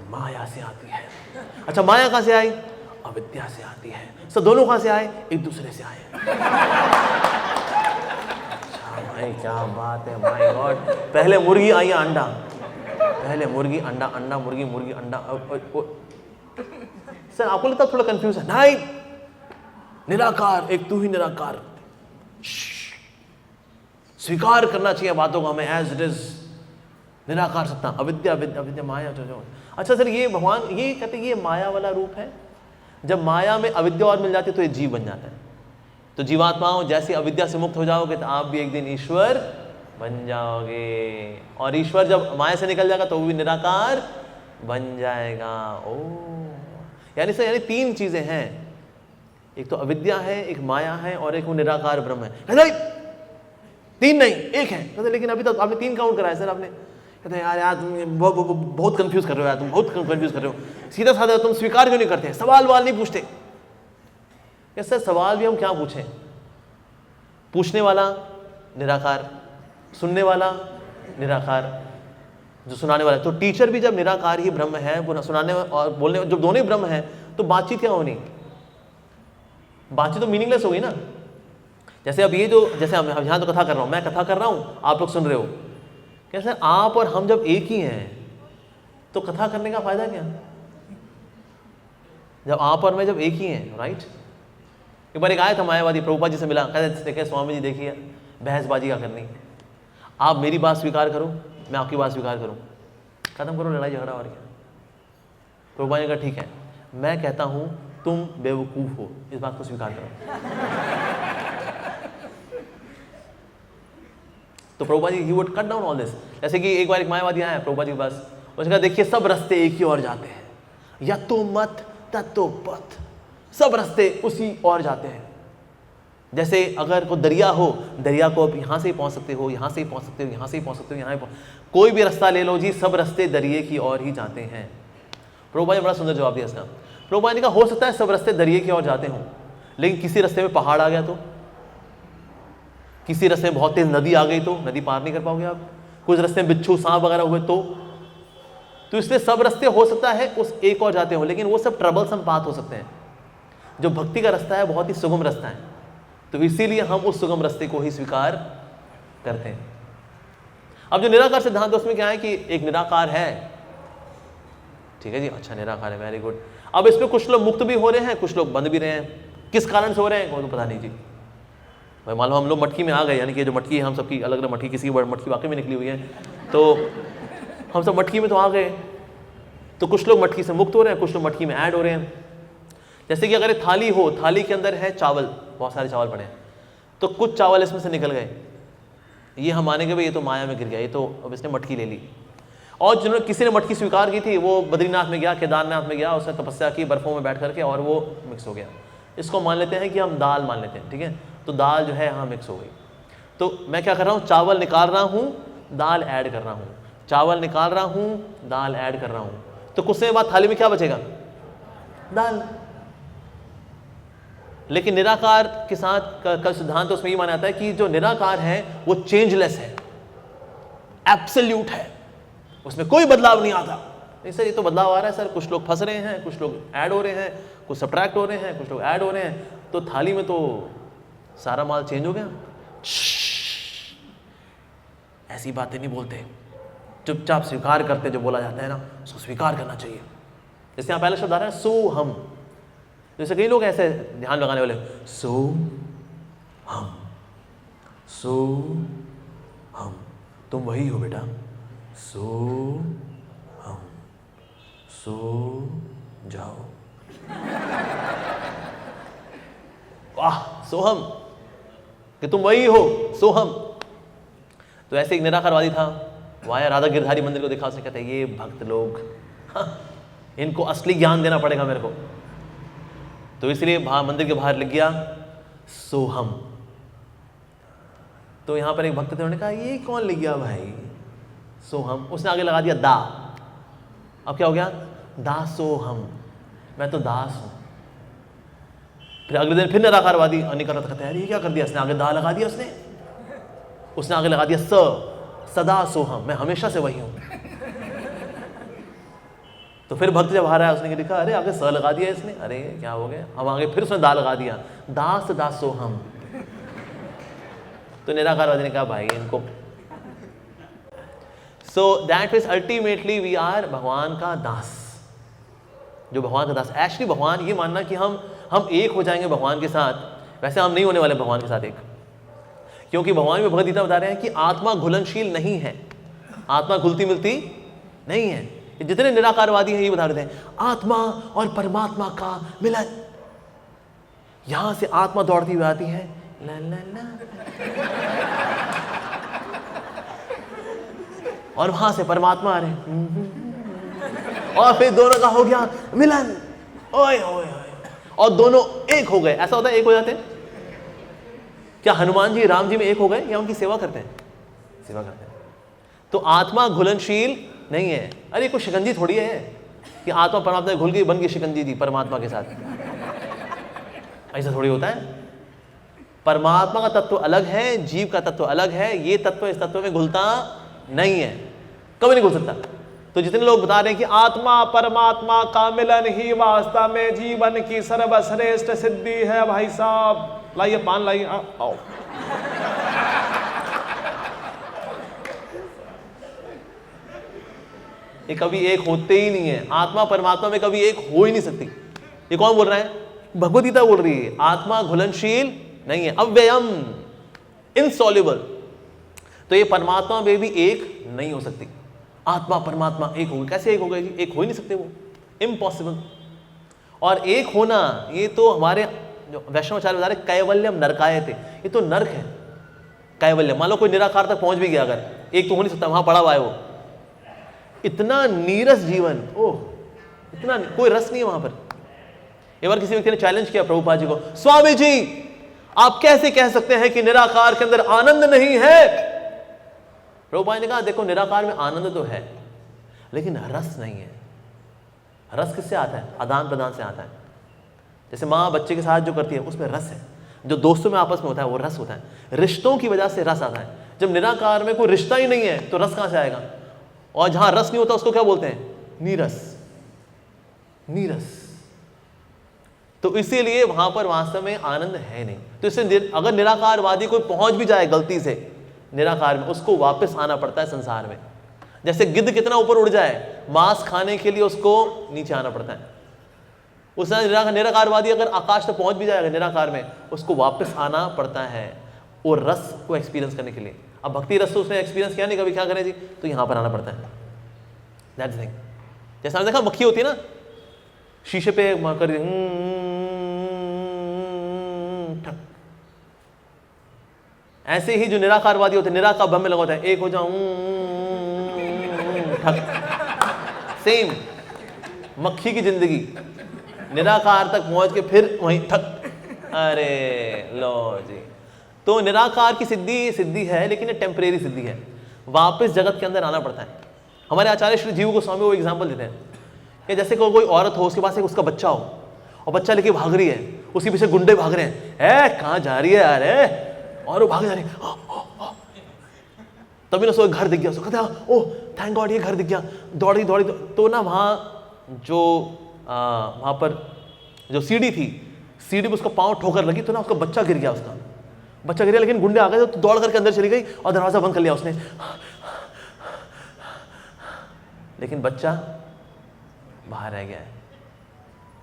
माया से आती है। अच्छा माया कहां से आई? अविद्या से आती है। तो दोनों कहां से आए? एक दूसरे से आए। अच्छा भाई क्या बात है, माय गॉड। पहले मुर्गी आई अंडा, पहले मुर्गी अंडा, अंडा मुर्गी, मुर्गी अंडा। सर आपको लगता है थोड़ा कंफ्यूज है? नहीं, निराकार, एक तू ही निराकार। स्वीकार करना चाहिए बातों को हमें एज इट इज। निराकार सत्ता, अविद्या, अविद्या, अविद्या माया जो। अच्छा सर ये भगवान ये कहते हैं ये माया वाला रूप है। जब माया में अविद्या और मिल जाती है तो ये जीव बन जाता है। तो जीवात्माओं जैसे अविद्या से मुक्त हो जाओगे तो आप भी एक दिन ईश्वर बन जाओगे, और ईश्वर जब माया से निकल जाएगा तो वो भी निराकार बन जाएगा। ओ यानी सर यानी तीन चीजें हैं, एक तो अविद्या है, एक माया है, और एक वो निराकार ब्रह्म है। नहीं तीन नहीं एक है। कहते लेकिन अभी तक आपने तीन काउंट कराया सर आपने। कहते यार तुम बहुत कंफ्यूज कर रहे हो यार, तुम बहुत कंफ्यूज कर रहे हो। सीधा साधा तुम स्वीकार क्यों नहीं करते? सवाल वाल नहीं पूछते। सर सवाल भी हम क्या पूछें? पूछने वाला निराकार, सुनने वाला निराकार, जो सुनाने वाला। तो टीचर भी जब निराकार ही ब्रह्म है, वो सुनाने और बोलने जब दोनों ही ब्रह्म है, तो बातचीत क्या होनी? बातचीत तो मीनिंगलेस होगी ना। जैसे अब ये जो जैसे हम यहाँ तो कथा कर रहा हूँ, मैं कथा कर रहा हूँ, आप लोग सुन रहे हो। कैसे आप और हम जब एक ही हैं तो कथा करने का फायदा क्या? जब आप और मैं जब एक ही हैं, राइट। एक बार एक आया था मायावादी, प्रभुपाद जी से मिला, कहते देखे स्वामी जी देखिए बहसबाजी क्या करनी, आप मेरी बात स्वीकार करो, मैं आपकी बात स्वीकार करूं, खत्म करो लड़ाई झगड़ा और क्या। प्रभुपाद जी का ठीक है, मैं कहता हूं तुम बेवकूफ हो, इस बात को स्वीकार करो। तो Prabhupada ji he would cut down all this. जैसे कि एक बार एक मायावादी आया प्रभुपाद जी के पास, उसने कहा देखिए सब रास्ते एक ही ओर जाते हैं, या तो मत तत्तो पथ, सब रास्ते उसी ओर जाते हैं। जैसे अगर कोई दरिया हो, दरिया को आप यहाँ से ही पहुँच सकते हो, यहाँ से ही पहुँच सकते हो, यहाँ से ही पहुँच सकते हो, यहाँ कोई भी रास्ता ले लो जी, सब रास्ते दरिये की ओर ही जाते हैं। प्रभुपाद जी बड़ा सुंदर जवाब दिया इसका। प्रभुपाद जी का हो सकता है सब रास्ते दरिये की ओर जाते हों, लेकिन किसी रास्ते में पहाड़ आ गया तो, किसी रास्ते में बहुत तेज नदी आ गई तो नदी पार नहीं कर पाओगे आप, कुछ रास्ते में बिच्छू सांप वगैरह हुए तो इसलिए सब रास्ते हो सकता है उस एक और जाते हो, लेकिन वो सब ट्रबलसम पाथ हो सकते हैं। जो भक्ति का रास्ता है बहुत ही सुगम रास्ता है, तो इसीलिए हम उस सुगम रास्ते को ही स्वीकार करते हैं। अब जो निराकार सिद्धांत है उसमें क्या है कि एक निराकार है, ठीक है जी, अच्छा निराकार है, वेरी गुड। अब इसमें कुछ लोग मुक्त भी हो रहे हैं, कुछ लोग बंद भी रहे हैं। किस कारण से हो रहे हैं वो तो पता नहीं जी। भाई मान लो हम लोग मटकी में आ गए, यानी कि जो मटकी है हम सबकी अलग अलग मटकी, किसी की मटकी वाकई में निकली हुई है, तो हम सब मटकी में तो आ गए, तो कुछ लोग मटकी से मुक्त हो रहे हैं, कुछ लोग मटकी में ऐड हो रहे हैं। जैसे कि अगर एक थाली हो, थाली के अंदर है चावल, बहुत सारे चावल पड़े हैं, तो कुछ चावल इसमें से निकल गए, ये हम मानेंगे भाई ये तो माया में गिर गया, ये तो अब इसने मटकी ले ली। और जिन्होंने किसी ने मटकी स्वीकार की थी वो बद्रीनाथ में गया, केदारनाथ में गया, उसने तपस्या की बर्फों में बैठ करके, और वो मिक्स हो गया। इसको मान लेते हैं कि हम दाल मान लेते हैं, ठीक है, तो दाल जो है यहाँ मिक्स हो गई। तो मैं क्या कर रहा हूँ, चावल निकाल रहा हूँ, दाल ऐड कर रहा हूँ। चावल निकाल रहा हूं, दाल ऐड कर रहा हूं, तो कुछ समय बाद थाली में क्या बचेगा? दाल। लेकिन निराकार के साथ का सिद्धांत उसमें ये माना जाता है कि जो निराकार है वो चेंजलेस है, एब्सोल्यूट है, उसमें कोई बदलाव नहीं आता। नहीं सर, ये तो बदलाव आ रहा है सर, कुछ लोग फंस रहे हैं, कुछ लोग ऐड हो रहे हैं, कुछ सब्ट्रैक्ट हो रहे हैं, कुछ लोग ऐड हो रहे हैं, तो थाली में तो सारा माल चेंज हो गया। ऐसी बातें नहीं बोलते, चुपचाप स्वीकार करते, जो बोला जाता है ना उसको स्वीकार करना चाहिए। जैसे यहाँ पहला शब्द आ रहा है सो हम, जैसे कई लोग ऐसे ध्यान लगाने वाले, सो हम, सो हम, तुम वही हो बेटा, सो हम, सो जाओ। वाह, सोहम, कि तुम वही हो, सोहम। तो ऐसे एक निराकारवादी था, वहाँ राधा गिरधारी मंदिर को देखा, उसने कहता है ये भक्त लोग, हाँ, इनको असली ज्ञान देना पड़ेगा मेरे को। तो इसलिए मंदिर के बाहर लिख गया सोहम। तो यहाँ पर एक भक्त थे, उन्होंने कहा ये कौन लिख गया भाई सोहम? उसने आगे लगा दिया दा। अब क्या हो गया? दासोहम, मैं तो दास हूं। फिर अगले दिन फिर निराकारवादी निकल रहा था, ये क्या कर दिया इसने, आगे दा लगा दिया उसने आगे लगा दिया सदा सोहम, मैं हमेशा से वही हूं। तो फिर भक्त जब आ रहा है, उसने लिखा अरे आगे स लगा दिया इसने, अरे क्या हो गया? अब आगे फिर उसने दा लगा दिया, दास दासोहम। तो निराकारवादी ने कहा भाई इनको, so that means ultimately we are भगवान का दास, जो भगवान का दास। एक्चुअली भगवान, ये मानना कि हम एक हो जाएंगे भगवान के साथ, वैसे हम नहीं होने वाले भगवान के साथ एक, क्योंकि भगवान में भगवद गीता बता रहे हैं कि आत्मा घुलनशील नहीं है, आत्मा घुलती मिलती नहीं है। जितने निराकारवादी हैं ये बता रहे हैं आत्मा और परमात्मा का मिलन, यहां से आत्मा दौड़ती हुई आती है ला ला ला, और वहां से परमात्मा आ रहे हैं, और फिर दोनों का हो गया मिलन, ओए ओए ओए, और दोनों एक हो गए। ऐसा होता है, एक हो जाते हैं। क्या हनुमान जी राम जी में एक हो गए, या उनकी सेवा करते हैं? सेवा करते हैं। तो आत्मा घुलनशील नहीं है। अरे कोई शिकंजी थोड़ी है कि आत्मा परमात्मा घुल गई, बन गई शिकंजी थी परमात्मा के साथ, ऐसा थोड़ी होता है। परमात्मा का तत्व अलग है, जीव का तत्व अलग है, ये तत्व इस तत्व में घुलता नहीं है, कभी नहीं घुल सकता। तो जितने लोग बता रहे हैं कि आत्मा परमात्मा का मिलन ही वास्तव में जीवन की सर्वश्रेष्ठ सिद्धि है, भाई साहब लाइए पान लाइए, आओ। ये कभी एक होते ही नहीं है, आत्मा परमात्मा में कभी एक हो ही नहीं सकती। ये कौन बोल रहा है? भगवद गीता बोल रही है आत्मा घुलनशील नहीं है, अव्ययम, इनसॉल्युबल। तो ये परमात्मा में भी एक नहीं हो सकती। आत्मा परमात्मा एक हो गई, कैसे एक हो गई जी? एक हो ही नहीं सकते, वो इम्पॉसिबल। और एक होना, ये तो हमारे जो वैष्णवाचार्य बता रहे कैवल्यम नरकाय थे, ये तो नरक है कैवल्यम। मान लो कोई निराकार तक पहुंच भी गया, अगर एक तो हो नहीं सकता, वहां पड़ा हुआ है वो, इतना नीरस जीवन, ओह इतना कोई रस नहीं है वहां पर। एक बार किसी व्यक्ति ने चैलेंज किया प्रभुपाद जी को, स्वामी जी आप कैसे कह सकते हैं कि निराकार के अंदर आनंद नहीं है? प्रभुपाद ने कहा देखो निराकार में आनंद तो है, लेकिन रस नहीं है। रस किससे आता है? आदान प्रदान से आता है। जैसे माँ बच्चे के साथ जो करती है उसमें रस है, जो दोस्तों में आपस में होता है वो रस होता है, रिश्तों की वजह से रस आता है। जब निराकार में कोई रिश्ता ही नहीं है तो रस कहां से आएगा? और जहां रस नहीं होता उसको क्या बोलते हैं? नीरस, नीरस। तो इसीलिए वहां पर वास्तव में आनंद है नहीं। तो इससे अगर निराकारवादी कोई पहुंच भी जाए गलती से निराकार में, उसको वापस आना पड़ता है संसार में। जैसे गिद्ध कितना ऊपर उड़ जाए, मांस खाने के लिए उसको नीचे आना पड़ता है। उस निराकारवादी अगर आकाश तक पहुंच भी जाएगा निराकार में, उसको वापस आना पड़ता है वो रस को एक्सपीरियंस करने के लिए। अब भक्ति रस तो उसने एक्सपीरियंस किया नहीं कभी, क्या करें जी? तो यहां पर आना पड़ता है। That's the thing. जैसे आपने देखा मक्खी होती है ना, शीशे पे कर ठक, ऐसे ही जो निराकारवादी होते हैं निराकार बम में लगा होता है, एक हो जाऊं ठक। सेम मक्खी की जिंदगी, निराकार तक पहुंच के फिर वहीं ठक। अरे लो जी, तो निराकार की सिद्धि है, लेकिन ये टेम्परेरी सिद्धि है, वापस जगत के अंदर आना पड़ता है। हमारे आचार्य श्री जीव गोस्वामी वो एग्जाम्पल देते हैं कि जैसे कोई औरत हो, उसके पास एक उसका बच्चा हो और बच्चा लेके भाग रही है, उसके पीछे गुंडे भाग रहे हैं, कहाँ जा रही है यार और वो भाग जा रही है। तभी ना उसको घर दिख गया, उसको कहता है ओह थैंक गॉड ये घर दिख गया, दौड़ी दौड़ी तो ना वहाँ जो वहाँ पर जो सीढ़ी थी, सीढ़ी पे उसका पाँव ठोकर लगी तो ना उसका बच्चा गिर गया, उसका बच्चा गिर गया, लेकिन गुंडे आ गए तो दौड़ करके अंदर चली गई और दरवाजा बंद कर लिया उसने। लेकिन बच्चा बाहर रह गया है।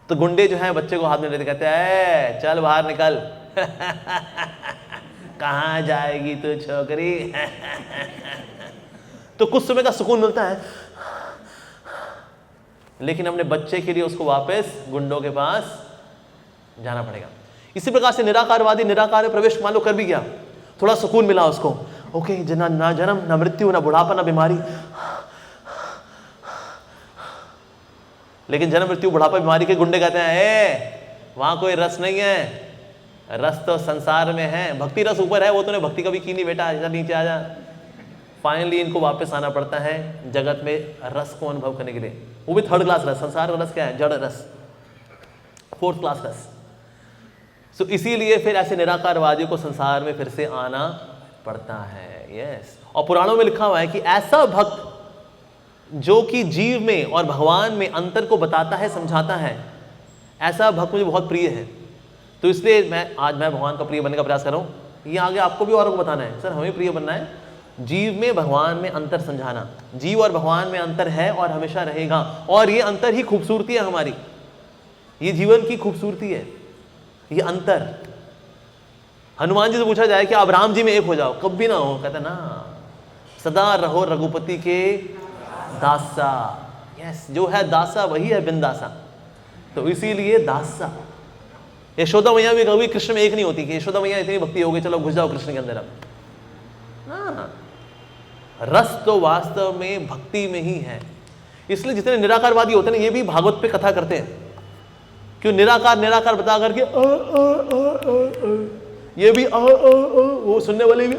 तो गुंडे जो है बच्चे को हाथ में लेते कहते हैं चल बाहर निकल। कहाँ जाएगी तू छोकरी। तो कुछ समय का सुकून मिलता है, लेकिन अपने बच्चे के लिए उसको वापस गुंडों के पास जाना पड़ेगा। इसी प्रकार से निराकारवादी निराकार में प्रवेश मान लो कर भी गया, थोड़ा सुकून मिला उसको, ओके ना जन्म ना मृत्यु ना बुढ़ापा ना बीमारी, लेकिन जन्म मृत्यु बुढ़ापा बीमारी के गुंडे कहते हैं वहां कोई रस नहीं है, रस तो संसार में है, भक्ति रस ऊपर है, वो तूने भक्ति कभी की नहीं बेटा, इधर नीचे आ जा। फाइनली इनको वापस आना पड़ता है जगत में रस को अनुभव करने के लिए, वो भी थर्ड क्लास रस। संसार का रस क्या है? जड़ रस, फोर्थ क्लास रस। सो इसीलिए फिर ऐसे निराकारवादियों को संसार में फिर से आना पड़ता है। यस, और पुराणों में लिखा हुआ है कि ऐसा भक्त जो कि जीव में और भगवान में अंतर को बताता है, समझाता है, ऐसा भक्त मुझे बहुत प्रिय है। तो इसलिए आज मैं भगवान का प्रिय बनने का प्रयास कर रहा हूँ। ये आगे आपको भी औरों को बताना है, सर हमें प्रिय बनना है। जीव में भगवान में अंतर समझाना, जीव और भगवान में अंतर है और हमेशा रहेगा, और ये अंतर ही खूबसूरती है हमारी, ये जीवन की खूबसूरती है, ये अंतर। हनुमान जी से पूछा जाए कि आप राम जी में एक हो जाओ, कभी ना हो, कहते ना सदा रहो रघुपति के दासा। यस, जो है दासा वही है बिंदासा। तो इसीलिए दासा। यशोदा मैया भी कभी कृष्ण में एक नहीं होती कि यशोदा मैया इतनी भक्ति हो गई चलो घुस जाओ कृष्ण के अंदर। अब ना, रस तो वास्तव में भक्ति में ही है। इसलिए जितने निराकारवादी होते हैं ना, ये भी भागवत पे कथा करते हैं, क्यों निराकार निराकार बता करके ये भी वो सुनने वाले भी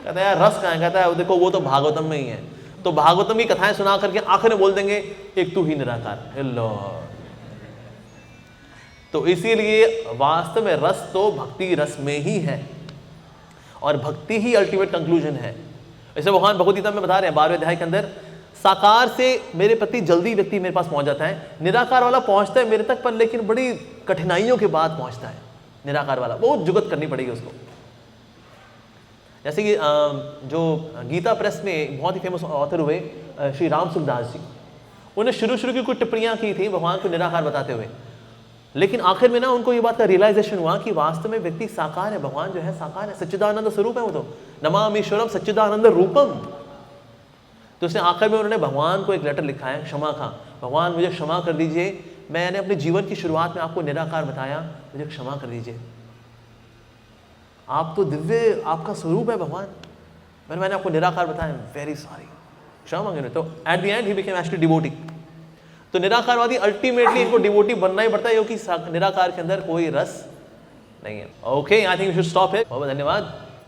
कहता है यार रस कहाँ है? कहता है देखो वो तो भागवतम में ही है। तो भागवतम की कथाएं सुना करके आखिर में बोल देंगे एक तू ही निराकार। हेलो, तो इसीलिए वास्तव में रस तो भक्ति रस में ही है, और भक्ति ही अल्टीमेट कंक्लूजन है। ऐसे भगवान भगवद गीता में बता रहे हैं 12वें अध्याय के अंदर, साकार से मेरे प्रति जल्दी व्यक्ति मेरे पास पहुंच जाता है, निराकार वाला पहुंचता है मेरे तक पर लेकिन बड़ी कठिनाइयों के बाद पहुंचता है। निराकार वाला बहुत जुगत करनी पड़ेगी उसको। जैसे कि जो गीता प्रेस में बहुत ही फेमस ऑथर हुए श्री राम सुखदास जी, उन्हें शुरू की कुछ टिप्पणियां की थी भगवान को निराकार बताते हुए, लेकिन आखिर में ना उनको ये बात का रियलाइजेशन हुआ कि वास्तव में व्यक्ति साकार है, भगवान जो है साकार है, सच्चिदानंद स्वरूप है वो तो, नमामीश्वरम सच्चिदानंद रूपम। तो उसने आखिर में उन्होंने भगवान को एक लेटर लिखा है क्षमा का, भगवान मुझे क्षमा कर दीजिए, मैंने अपने जीवन की शुरुआत में आपको निराकार बताया, मुझे क्षमा कर दीजिए, आप तो दिव्य आपका स्वरूप है भगवान, मैंने आपको निराकार बताया, वेरी सॉरी, क्षमा मांगे। तो at the and he became actually devotee. तो निराकारवादी अल्टीमेटली इनको डिवोटी बनना ही पड़ता है, क्योंकि निराकार के अंदर कोई रस नहीं है। Okay, I think we should stop here. बहुत धन्यवाद।